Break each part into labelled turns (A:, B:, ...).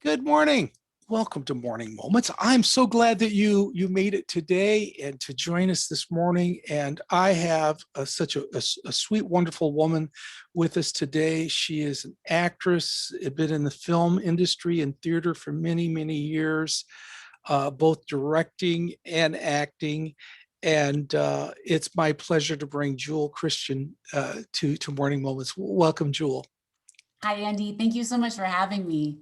A: Good morning. Welcome to Morning Moments. I'm so glad that you made it today and to join us this morning. And I have such a sweet, wonderful woman with us today. She is an actress, been in the film industry and theater for many, many years, both directing and acting. And it's my pleasure to bring Jewel Christian to Morning Moments. Welcome, Jewel.
B: Hi, Andy. Thank you so much for having me.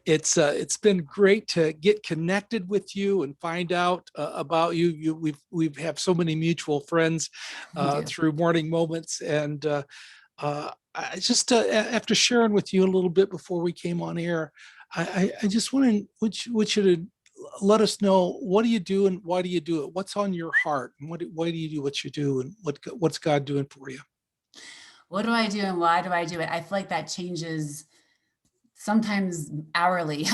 A: It's been great to get connected with you and find out about you. We've have so many mutual friends
B: We do.
A: through Morning Moments, and I just after sharing with you a little bit before we came on air, I just want you to let us know, what do you do and why do you do it? What's on your heart, and why do you do what you do, and what's God doing for you?
B: What do I do and why do I do it? I feel like that changes sometimes hourly.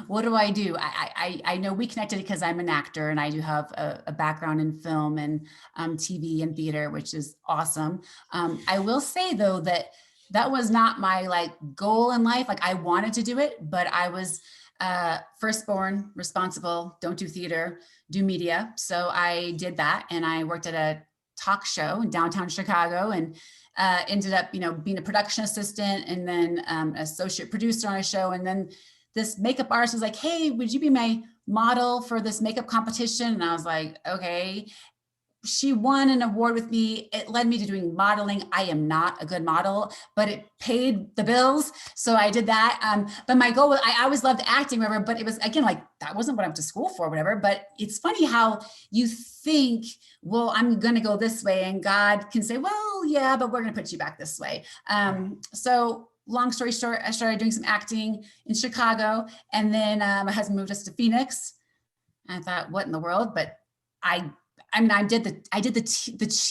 B: What do I do? I know we connected because I'm an actor and I do have a background in film and TV and theater, which is awesome. I will say though that that was not my like goal in life. Like I wanted to do it, but I was firstborn, responsible, don't do theater, do media. So I did that and I worked at a talk show in downtown Chicago and ended up, being a production assistant and then associate producer on a show. And then this makeup artist was like, "Hey, would you be my model for this makeup competition?" And I was like, "Okay." She won an award with me. It led me to doing modeling. I am not a good model, but it paid the bills. So I did that. But my goal was, I always loved acting, whatever, but it was, again, like, that wasn't what I went to school for, whatever. But it's funny how you think, well, I'm going to go this way. And God can say, well, yeah, but we're going to put you back this way. So long story short, I started doing some acting in Chicago. And then my husband moved us to Phoenix. And I thought, what in the world? But I did they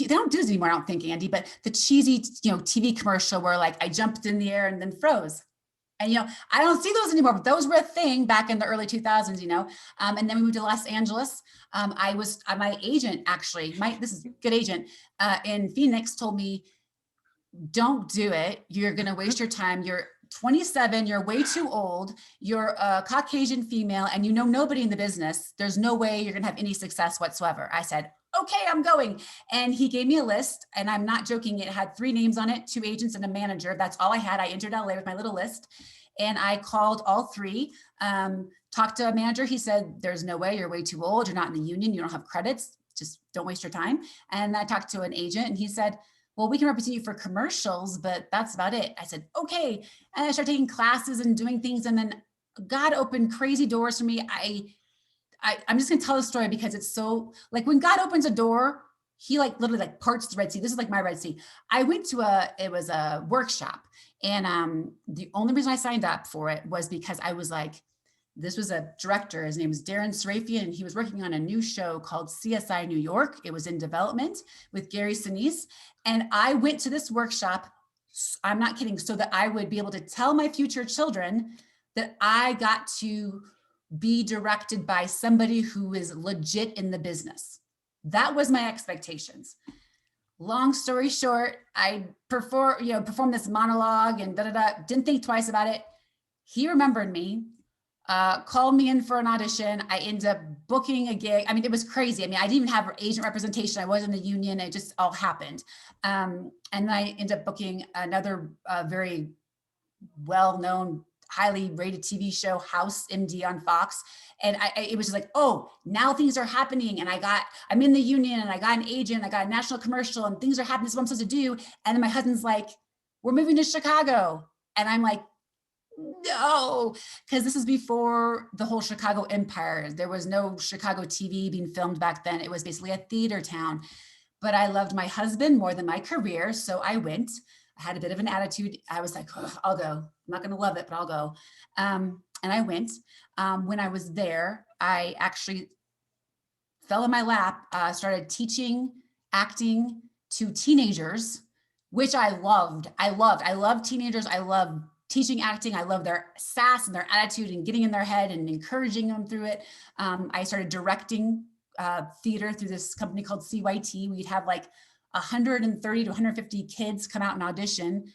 B: don't do this anymore, I don't think, Andy, but the cheesy, TV commercial where like I jumped in the air and then froze. And, I don't see those anymore, but those were a thing back in the early 2000s, and then we moved to Los Angeles. I was, my agent, actually, this is a good agent in Phoenix told me, don't do it. You're going to waste your time. You're 27, you're way too old, you're a Caucasian female, and you know nobody in the business. There's no way you're gonna have any success whatsoever. I said, okay, I'm going. And he gave me a list, and I'm not joking, it had 3 names on it, 2 agents and a manager. That's all I had. I entered LA with my little list, and I called all 3, talked to a manager. He said, there's no way, you're way too old, you're not in the union, you don't have credits, just don't waste your time. And I talked to an agent, and he said, well, we can represent you for commercials, but that's about it. I said, okay. And I started taking classes and doing things. And then God opened crazy doors for me. I'm just going to tell the story because it's so, like, when God opens a door, he like literally like parts the Red Sea. This is like my Red Sea. I went to it was a workshop. And the only reason I signed up for it was because I was like, this was a director. His name was Darren Sarafian, and he was working on a new show called CSI New York. It was in development with Gary Sinise. And I went to this workshop, I'm not kidding, so that I would be able to tell my future children that I got to be directed by somebody who is legit in the business. That was my expectations. Long story short, I performed this monologue and didn't think twice about it. He remembered me. Called me in for an audition. I ended up booking a gig. It was crazy. I didn't even have agent representation. I wasn't in the union. It just all happened. And then I ended up booking another very well-known, highly rated TV show, House MD on Fox. And it was just like, oh, now things are happening. And I'm in the union and I got an agent, I got a national commercial and things are happening. This is what I'm supposed to do. And then my husband's like, we're moving to Chicago. And I'm like, no, because this is before the whole Chicago empire. There was no Chicago TV being filmed back then. It was basically a theater town. But I loved my husband more than my career. So I went. I had a bit of an attitude. I was like, oh, I'll go. I'm not going to love it, but I'll go. And I went. When I was there, I actually fell in my lap, started teaching acting to teenagers, which I loved. I love teenagers. I love teaching acting. I love their sass and their attitude and getting in their head and encouraging them through it. I started directing theater through this company called CYT. We'd have like 130 to 150 kids come out and audition.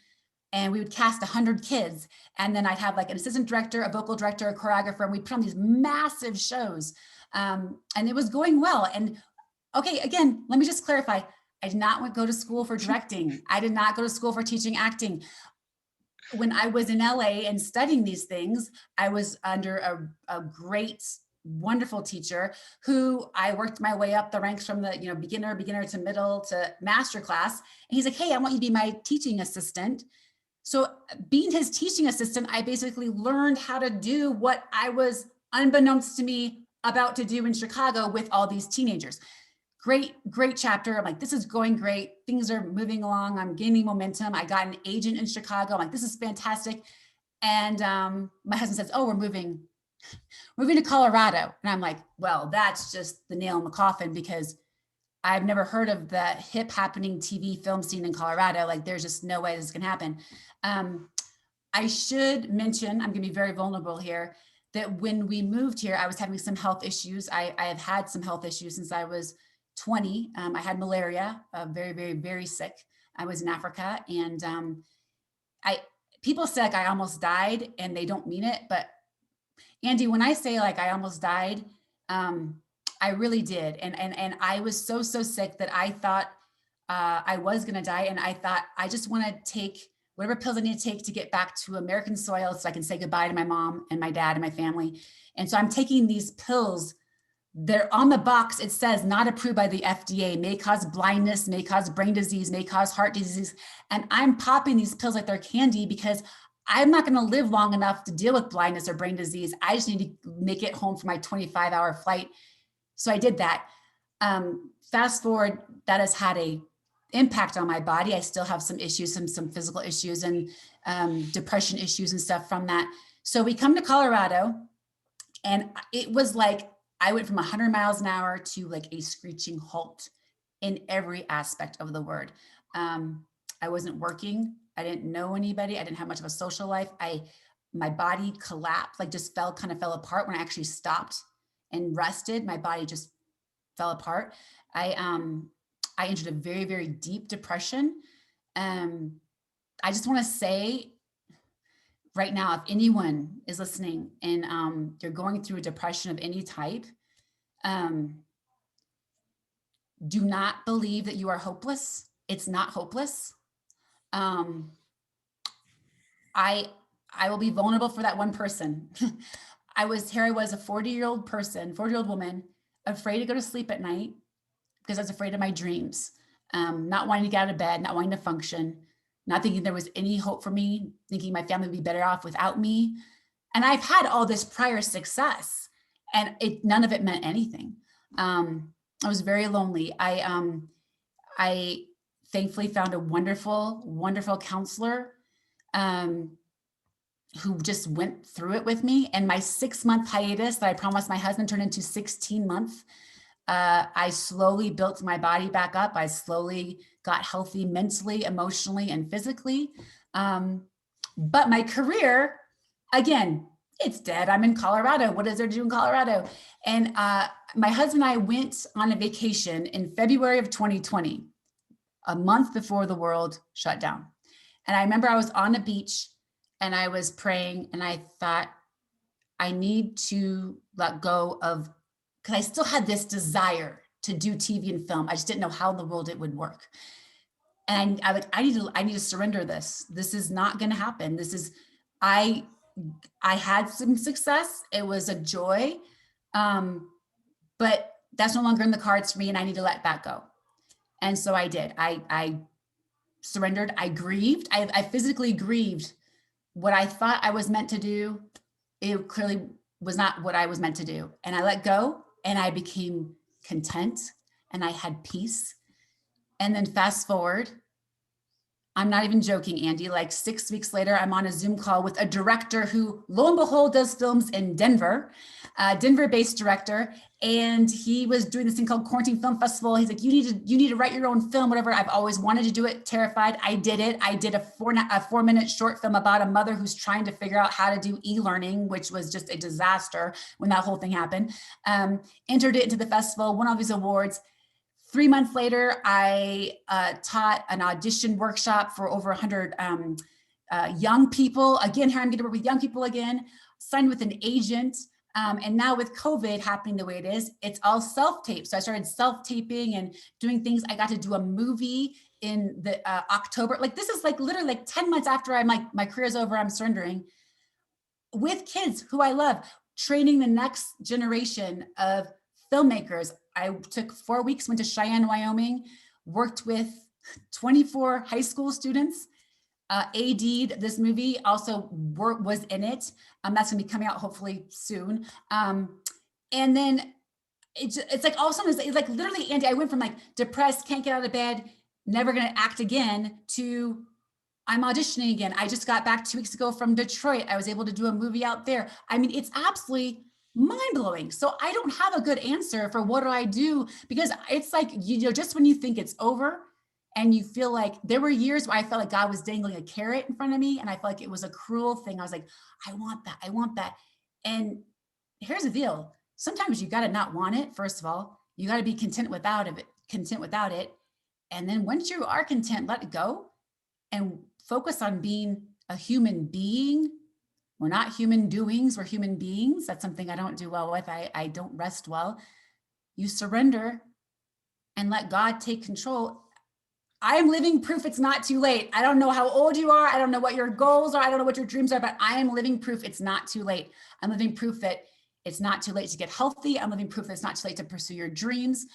B: and we would cast 100 kids. And then I'd have like an assistant director, a vocal director, a choreographer, and we'd put on these massive shows. And it was going well. And okay, again, let me just clarify. I did not go to school for directing. I did not go to school for teaching acting. When I was in LA and studying these things, I was under a great, wonderful teacher who I worked my way up the ranks from the beginner to middle to master class. And he's like, hey, I want you to be my teaching assistant. So being his teaching assistant, I basically learned how to do what I was, unbeknownst to me, about to do in Chicago with all these teenagers. Great chapter. I'm like, this is going great. Things are moving along. I'm gaining momentum. I got an agent in Chicago. I'm like, this is fantastic. And my husband says, oh, we're moving to Colorado. And I'm like, well, that's just the nail in the coffin, because I've never heard of the hip happening TV film scene in Colorado. Like, there's just no way this can happen. I should mention, I'm gonna be very vulnerable here, that when we moved here, I was having some health issues. I have had some health issues since I was 20. I had malaria, very, very, very sick. I was in Africa, and people say like I almost died, and they don't mean it. But Andy, when I say like I almost died, I really did. And I was so sick that I thought I was going to die. And I thought, I just want to take whatever pills I need to take to get back to American soil so I can say goodbye to my mom and my dad and my family. And so I'm taking these pills. They're on the box. It says not approved by the FDA, may cause blindness, may cause brain disease, may cause heart disease. And I'm popping these pills like they're candy, because I'm not going to live long enough to deal with blindness or brain disease. I just need to make it home for my 25-hour flight. So I did that. Fast forward, that has had a impact on my body. I still have some issues, some physical issues, and depression issues and stuff from that. So we come to Colorado, and it was like I went from 100 miles an hour to like a screeching halt in every aspect of the word. I wasn't working. I didn't know anybody. I didn't have much of a social life. My body collapsed, like just fell apart. When I actually stopped and rested, my body just fell apart. I entered a very, very deep depression. I just want to say right now, if anyone is listening and you're going through a depression of any type, do not believe that you are hopeless. It's not hopeless. I will be vulnerable for that one person. I was a 40-year-old woman, afraid to go to sleep at night because I was afraid of my dreams, not wanting to get out of bed, not wanting to function, not thinking there was any hope for me, thinking my family would be better off without me. And I've had all this prior success, and none of it meant anything. I was very lonely. I thankfully found a wonderful, wonderful counselor who just went through it with me. And my 6-month hiatus that I promised my husband turned into 16 months. I slowly built my body back up. I slowly got healthy mentally, emotionally, and physically. But my career, again, it's dead. I'm in Colorado. What is there to do in Colorado? And my husband and I went on a vacation in February of 2020, a month before the world shut down. And I remember I was on a beach and I was praying, and I thought, I need to let go of, because I still had this desire to do TV and film. I just didn't know how in the world it would work. And I need to surrender this. This is not going to happen. I had some success. It was a joy. But that's no longer in the cards for me, and I need to let that go. And so I did. I surrendered. I grieved. I physically grieved what I thought I was meant to do. It clearly was not what I was meant to do. And I let go, and I became content, and I had peace. And then fast forward, I'm not even joking, Andy, like 6 weeks later, I'm on a Zoom call with a director who, lo and behold, does films in Denver, Denver-based director. And he was doing this thing called Quarantine Film Festival. He's like, you need to write your own film, whatever. I've always wanted to do it, terrified. I did it. I did a 4-minute short film about a mother who's trying to figure out how to do e-learning, which was just a disaster when that whole thing happened. Entered it into the festival, won all these awards. 3 months later, I taught an audition workshop for over 100 young people. Again, here I'm going to work with young people again, signed with an agent. And now with COVID happening the way it is, it's all self-tape. So I started self-taping and doing things. I got to do a movie in the October. Like this is like literally like 10 months after I'm like, my career's over, I'm surrendering, with kids who I love, training the next generation of filmmakers. I took 4 weeks, went to Cheyenne, Wyoming, worked with 24 high school students, AD'd this movie, also was in it. That's gonna be coming out hopefully soon. And then it's like all of a sudden, it's like literally, Andy, I went from like depressed, can't get out of bed, never gonna act again, to I'm auditioning again. I just got back 2 weeks ago from Detroit. I was able to do a movie out there. I mean, it's absolutely mind blowing. So I don't have a good answer for what do I do, because it's like, you know, just when you think it's over and you feel like, there were years where I felt like God was dangling a carrot in front of me and I felt like it was a cruel thing. I was like, I want that. I want that. And here's the deal. Sometimes you got to not want it. First of all, you got to be content without it. And then once you are content, let it go and focus on being a human being. We're not human doings, we're human beings. That's something I don't do well with. I don't rest well. You surrender and let God take control. I am living proof it's not too late. I don't know how old you are. I don't know what your goals are. I don't know what your dreams are, but I am living proof it's not too late. I'm living proof that it's not too late to get healthy. I'm living proof that it's not too late to pursue your dreams.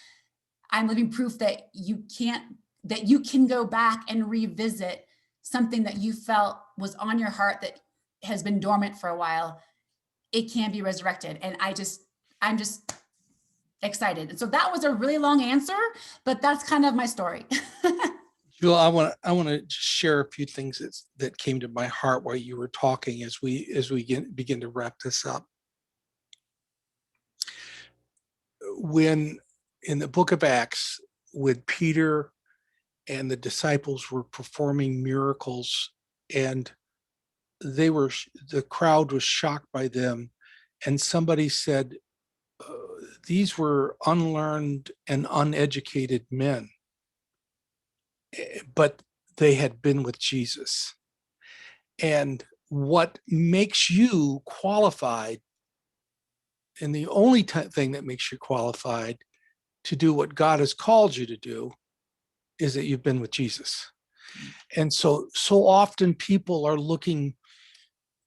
B: I'm living proof that you can go back and revisit something that you felt was on your heart that has been dormant for a while. It can be resurrected. And I'm just excited. And so that was a really long answer, but that's kind of my story.
A: Jewel, I want to share a few things that came to my heart while you were talking as we begin to wrap this up. When in the book of Acts, when Peter and the disciples were performing miracles, and the crowd was shocked by them, and somebody said, these were unlearned and uneducated men, but they had been with Jesus. And what makes you qualified, and the only thing that makes you qualified to do what God has called you to do, is that you've been with Jesus. And so often people are looking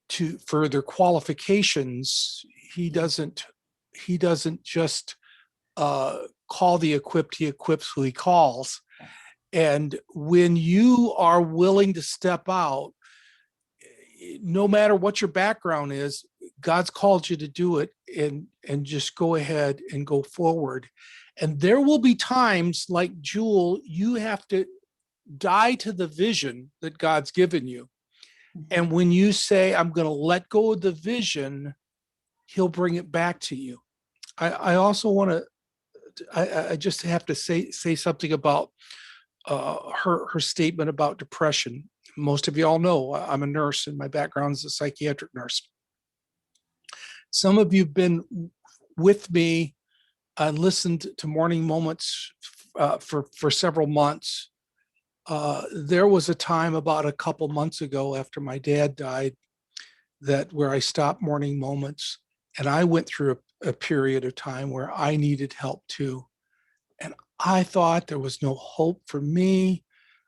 A: to further qualifications. He doesn't just call the equipped, he equips who he calls. And when you are willing to step out, no matter what your background is, God's called you to do it, and just go ahead and go forward. And there will be times like Jewel, you have to die to the vision that God's given you. And when you say, I'm going to let go of the vision, he'll bring it back to you. I also want to, I just have to say something about her statement about depression. Most of you all know I'm a nurse and my background is a psychiatric nurse. Some of you have been with me and listened to Morning Moments for several months. There was a time about a couple months ago after my dad died where I stopped Morning Moments, and I went through a period of time where I needed help too. And I thought there was no hope for me.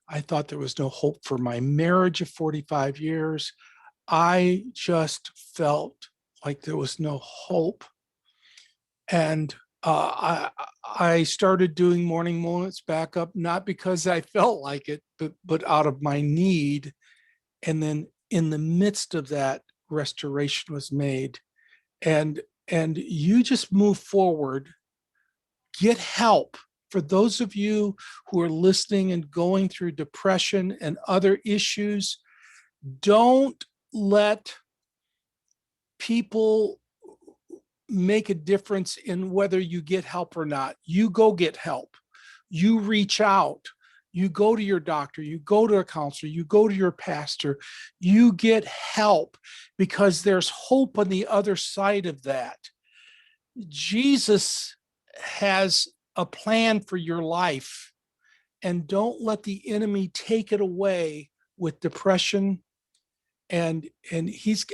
A: I thought there was no hope for my marriage of 45 years. I just felt like there was no hope. And I started doing Morning Moments back up, not because I felt like it, but out of my need. And then in the midst of that, restoration was made. And you just move forward, get help. For those of you who are listening and going through depression and other issues, don't let people make a difference in whether you get help or not. You go get help. You reach out. You go to your doctor. You go to a counselor. You go to your pastor. You get help, because there's hope on the other side of that. Jesus has a plan for your life, and don't let the enemy take it away with depression And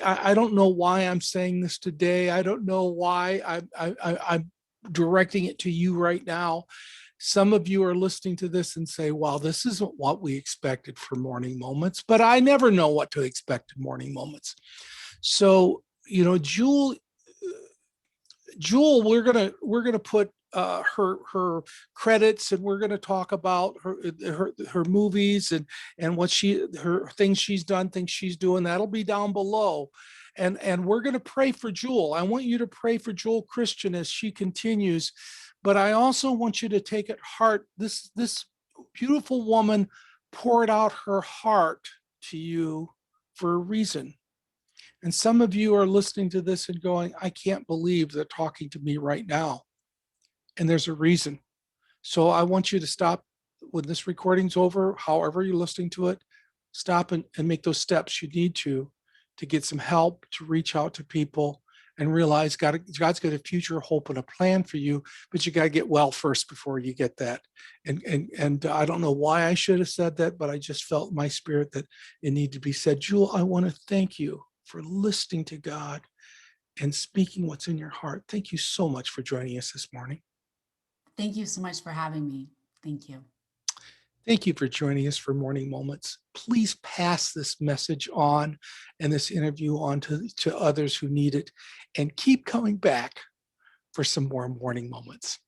A: I don't know why I'm saying this today. I don't know why I'm directing it to you right now. Some of you are listening to this and say, well, this isn't what we expected for morning moments, but I never know what to expect in morning moments. So, Jewel, we're gonna put her credits, and we're gonna talk about her movies and what her things she's done, things she's doing. That'll be down below, and we're gonna pray for Jewel. I want you to pray for Jewel Christian as she continues, but I also want you to take at heart this beautiful woman poured out her heart to you for a reason. And some of you are listening to this and going, I can't believe they're talking to me right now. And there's a reason. So I want you to stop when this recording's over, however you're listening to it, stop and make those steps you need to get some help, to reach out to people and realize God's got a future hope and a plan for you, but you got to get well first before you get that. And I don't know why I should have said that, but I just felt in my spirit that it needed to be said. Jewel, I want to thank you for listening to God and speaking what's in your heart. Thank you so much for joining us this morning.
B: Thank you so much for having me. Thank you.
A: Thank you for joining us for Morning Moments. Please pass this message on and this interview on to others who need it, and keep coming back for some more morning moments.